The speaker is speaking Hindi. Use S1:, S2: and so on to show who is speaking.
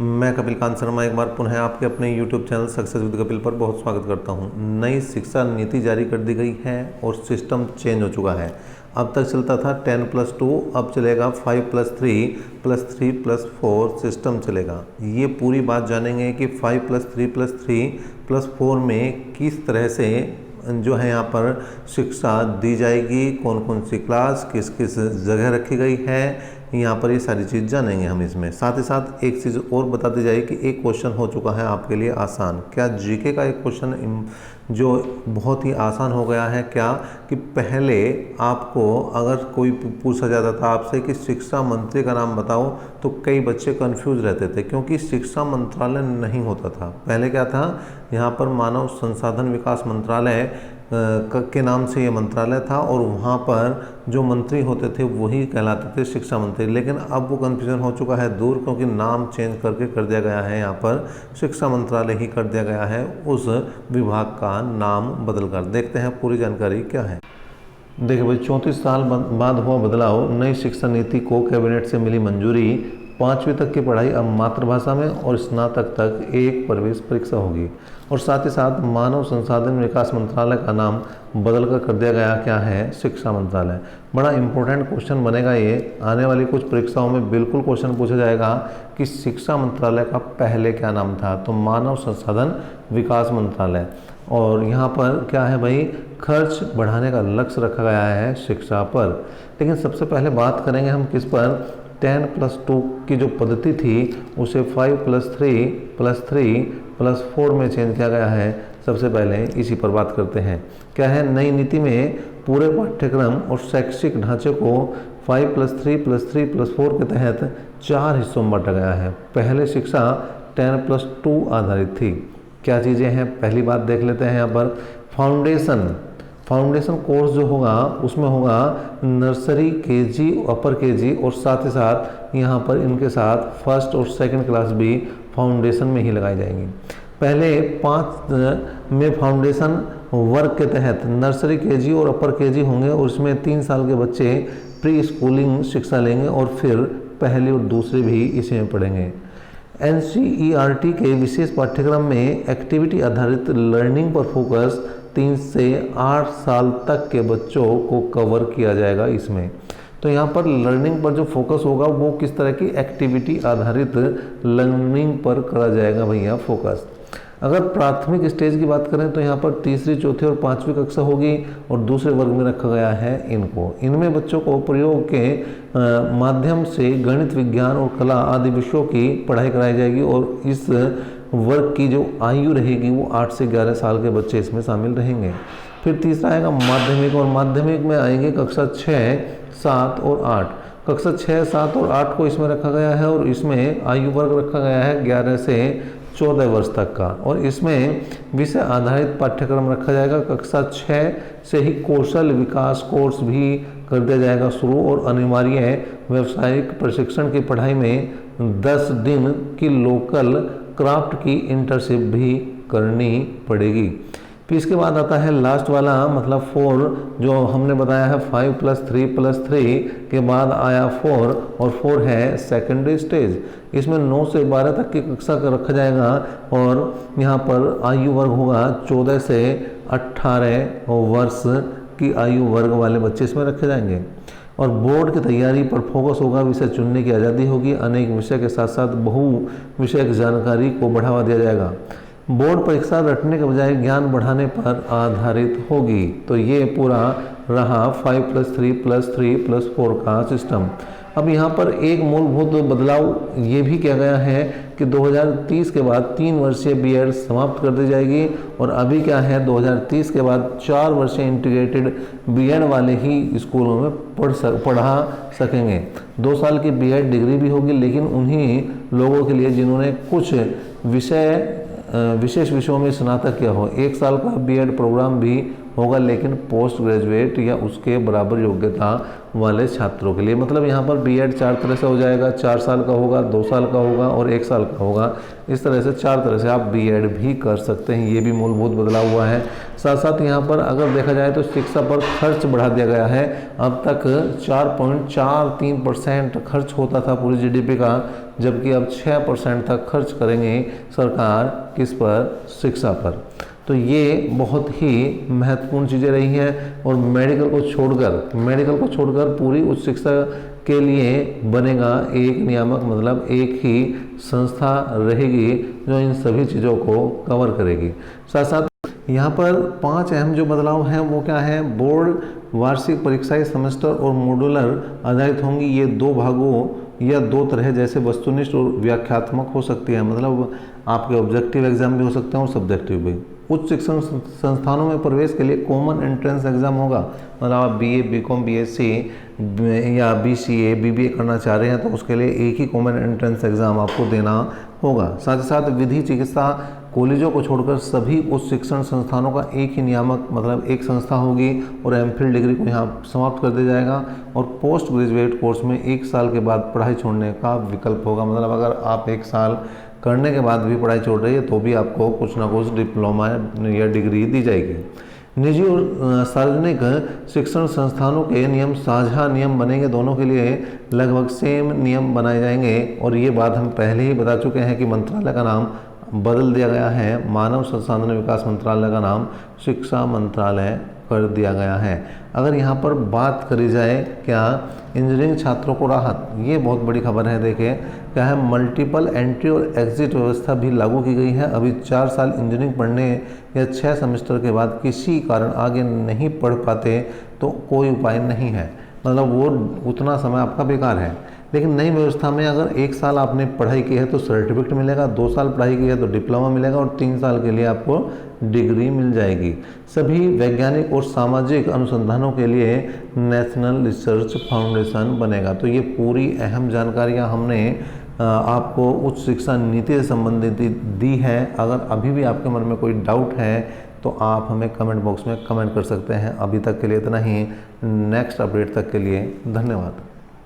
S1: मैं कपिल कांत शर्मा एक बार पुनः आपके अपने YouTube channel success with Kapil पर बहुत स्वागत करता हूं। नई शिक्षा नीति जारी कर दी गई है और सिस्टम चेंज हो चुका है। अब तक चलता था 10+2, अब चलेगा 5+3+3+4 सिस्टम चलेगा। ये पूरी बात जानेंगे कि 5+3+3+4 में किस तरह से जो है यहाँ पर शिक्षा दी जाएगी, कौन कौन सी क्लास किस किस जगह रखी गई है, यहाँ पर ये सारी चीज़ जानेंगे हम इसमें। साथ ही साथ एक चीज़ और बता दी जाए कि एक क्वेश्चन हो चुका है आपके लिए आसान। क्या जीके का एक क्वेश्चन जो बहुत ही आसान हो गया है, क्या कि पहले आपको अगर कोई पूछा जाता था आपसे कि शिक्षा मंत्री का नाम बताओ तो कई बच्चे कंफ्यूज रहते थे, क्योंकि शिक्षा मंत्रालय नहीं होता था। पहले क्या था, यहाँ पर मानव संसाधन विकास मंत्रालय के नाम से ये मंत्रालय था और वहाँ पर जो मंत्री होते थे वही कहलाते थे शिक्षा मंत्री। लेकिन अब वो कन्फ्यूजन हो चुका है दूर, क्योंकि नाम चेंज करके कर दिया गया है, यहाँ पर शिक्षा मंत्रालय ही कर दिया गया है, उस विभाग का नाम बदलकर। देखते हैं पूरी जानकारी क्या है। देखिए भाई, 34 साल बाद हुआ बदलाव। नई शिक्षा नीति को कैबिनेट से मिली मंजूरी। 5वीं तक की पढ़ाई अब मातृभाषा में और स्नातक तक एक प्रवेश परीक्षा होगी। और साथ ही साथ मानव संसाधन विकास मंत्रालय का नाम बदलकर कर दिया गया क्या है, शिक्षा मंत्रालय। बड़ा इंपॉर्टेंट क्वेश्चन बनेगा ये। आने वाली कुछ परीक्षाओं में बिल्कुल क्वेश्चन पूछा जाएगा कि शिक्षा मंत्रालय का पहले क्या नाम था, तो मानव संसाधन विकास मंत्रालय। और यहाँ पर क्या है भाई, खर्च बढ़ाने का लक्ष्य रखा गया है शिक्षा पर। लेकिन सबसे पहले बात करेंगे हम किस पर, 10+2 की जो पद्धति थी उसे 5+3+3+4 में चेंज किया गया है। सबसे पहले इसी पर बात करते हैं। क्या है, नई नीति में पूरे पाठ्यक्रम और शैक्षिक ढांचे को 5+3+3+4 के तहत 4 हिस्सों में बांटा गया है। पहले शिक्षा 10+2 आधारित थी। क्या चीज़ें हैं, पहली बात देख लेते हैं यहाँ पर। फाउंडेशन कोर्स जो होगा उसमें होगा नर्सरी, केजी, अपर केजी और साथ ही साथ यहाँ पर इनके साथ फर्स्ट और सेकंड क्लास भी फाउंडेशन में ही लगाई जाएंगी। पहले 5 में फाउंडेशन वर्ग के तहत नर्सरी, केजी और अपर केजी होंगे और इसमें 3 साल के बच्चे प्री स्कूलिंग शिक्षा लेंगे और फिर पहली और दूसरी भी इसी में पढ़ेंगे। NCERT के विशेष पाठ्यक्रम में एक्टिविटी आधारित लर्निंग पर फोकस 3 से 8 साल तक के बच्चों को कवर किया जाएगा इसमें। तो यहाँ पर लर्निंग पर जो फोकस होगा वो किस तरह की एक्टिविटी आधारित लर्निंग पर करा जाएगा भैया फोकस। अगर प्राथमिक स्टेज की बात करें तो यहाँ पर तीसरी, चौथी और 5वीं कक्षा होगी और दूसरे वर्ग में रखा गया है इनको। इनमें बच्चों को प्रयोग के माध्यम से गणित, विज्ञान और कला आदि विषयों की पढ़ाई कराई जाएगी और इस वर्ग की जो आयु रहेगी वो 8 से 11 साल के बच्चे इसमें शामिल रहेंगे। फिर तीसरा आएगा माध्यमिक, और माध्यमिक में आएंगे कक्षा 6, 7 और 8। कक्षा 6, 7 और 8 को इसमें रखा गया है और इसमें आयु वर्ग रखा गया है 11 से 14 वर्ष तक का। और इसमें विषय आधारित पाठ्यक्रम रखा जाएगा। कक्षा 6 से ही कौशल विकास कोर्स भी कर दिया जाएगा शुरू और अनिवार्य व्यावसायिक प्रशिक्षण की पढ़ाई में 10 दिन की लोकल क्राफ्ट की इंटर्नशिप भी करनी पड़ेगी। फिर इसके बाद आता है लास्ट वाला, मतलब 4, जो हमने बताया है 5+3+3 के बाद आया 4 और 4 है सेकेंडरी स्टेज। इसमें 9 से 12 तक की कक्षा का रखा जाएगा और यहाँ पर आयु वर्ग होगा 14 से 18 वर्ष की आयु वर्ग वाले बच्चे इसमें रखे जाएंगे। और बोर्ड की तैयारी पर फोकस होगा, विषय चुनने की आज़ादी होगी, अनेक विषय के साथ साथ बहु विषयक जानकारी को बढ़ावा दिया जाएगा। बोर्ड परीक्षा रटने के बजाय ज्ञान बढ़ाने पर आधारित होगी। तो ये पूरा रहा 5+3+3+4 का सिस्टम। अब यहाँ पर एक मूलभूत बदलाव ये भी किया गया है कि 2030 के बाद 3 वर्षीय बीएड समाप्त कर दी जाएगी और अभी क्या है, 2030 के बाद 4 वर्षीय इंटीग्रेटेड बीएड वाले ही स्कूलों में पढ़ा सकेंगे। 2 साल की बीएड डिग्री भी होगी, लेकिन उन्हीं लोगों के लिए जिन्होंने कुछ विशेष विषयों में स्नातक किया हो। 1 साल का बीएड प्रोग्राम भी होगा, लेकिन पोस्ट ग्रेजुएट या उसके बराबर योग्यता वाले छात्रों के लिए। मतलब यहाँ पर बीएड 4 तरह से हो जाएगा, 4 साल का होगा, 2 साल का होगा और 1 साल का होगा। इस तरह से 4 तरह से आप बीएड भी कर सकते हैं। ये भी मूलभूत बदलाव हुआ है। साथ साथ यहाँ पर अगर देखा जाए तो शिक्षा पर खर्च बढ़ा दिया गया है। अब तक 4.43% खर्च होता था पूरी जीडीपी का, जबकि अब 6% तक खर्च करेंगे सरकार किस पर, शिक्षा पर। तो ये बहुत ही महत्वपूर्ण चीज़ें रही हैं। और मेडिकल को छोड़कर पूरी उच्च शिक्षा के लिए बनेगा एक नियामक, मतलब एक ही संस्था रहेगी जो इन सभी चीज़ों को कवर करेगी। साथ साथ यहाँ पर 5 अहम जो बदलाव हैं वो क्या है, बोर्ड वार्षिक परीक्षाएं सेमेस्टर और मॉड्यूलर आधारित होंगी। ये 2 भागों या 2 तरह जैसे वस्तुनिष्ठ और व्याख्यात्मक हो सकती है, मतलब आपके ऑब्जेक्टिव एग्जाम भी हो सकते हैं और सब्जेक्टिव भी। उच्च शिक्षण संस्थानों में प्रवेश के लिए कॉमन एंट्रेंस एग्जाम होगा, मतलब आप BA BCom BSc या BCA BBA करना चाह रहे हैं तो उसके लिए एक ही कॉमन एंट्रेंस एग्जाम आपको देना होगा। साथ ही साथ विधि चिकित्सा कॉलेजों को छोड़कर सभी उच्च शिक्षण संस्थानों का एक ही नियामक, मतलब एक संस्था होगी और MPhil डिग्री को यहाँ समाप्त कर दिया जाएगा। और पोस्ट ग्रेजुएट कोर्स में 1 साल के बाद पढ़ाई छोड़ने का विकल्प होगा, मतलब अगर आप 1 साल करने के बाद भी पढ़ाई छोड़ रही है तो भी आपको कुछ ना कुछ डिप्लोमा या डिग्री दी जाएगी। निजी और सार्वजनिक शिक्षण संस्थानों के नियम साझा नियम बनेंगे, दोनों के लिए लगभग सेम नियम बनाए जाएंगे। और ये बात हम पहले ही बता चुके हैं कि मंत्रालय का नाम बदल दिया गया है, मानव संसाधन विकास मंत्रालय का नाम शिक्षा मंत्रालय कर दिया गया है। अगर यहाँ पर बात करी जाए क्या इंजीनियरिंग छात्रों को राहत, ये बहुत बड़ी खबर है। देखिए क्या है, मल्टीपल एंट्री और एग्जिट व्यवस्था भी लागू की गई है। अभी 4 साल इंजीनियरिंग पढ़ने या 6 सेमेस्टर के बाद किसी कारण आगे नहीं पढ़ पाते तो कोई उपाय नहीं है, मतलब वो उतना समय आपका बेकार है। लेकिन नई व्यवस्था में अगर 1 साल आपने पढ़ाई की है तो सर्टिफिकेट मिलेगा, 2 साल पढ़ाई की है तो डिप्लोमा मिलेगा और 3 साल के लिए आपको डिग्री मिल जाएगी। सभी वैज्ञानिक और सामाजिक अनुसंधानों के लिए नेशनल रिसर्च फाउंडेशन बनेगा। तो ये पूरी अहम जानकारियाँ हमने आपको उच्च शिक्षा नीति से संबंधित दी है। अगर अभी भी आपके मन में कोई डाउट है तो आप हमें कमेंट बॉक्स में कमेंट कर सकते हैं। अभी तक के लिए इतना ही। नेक्स्ट अपडेट तक के लिए धन्यवाद।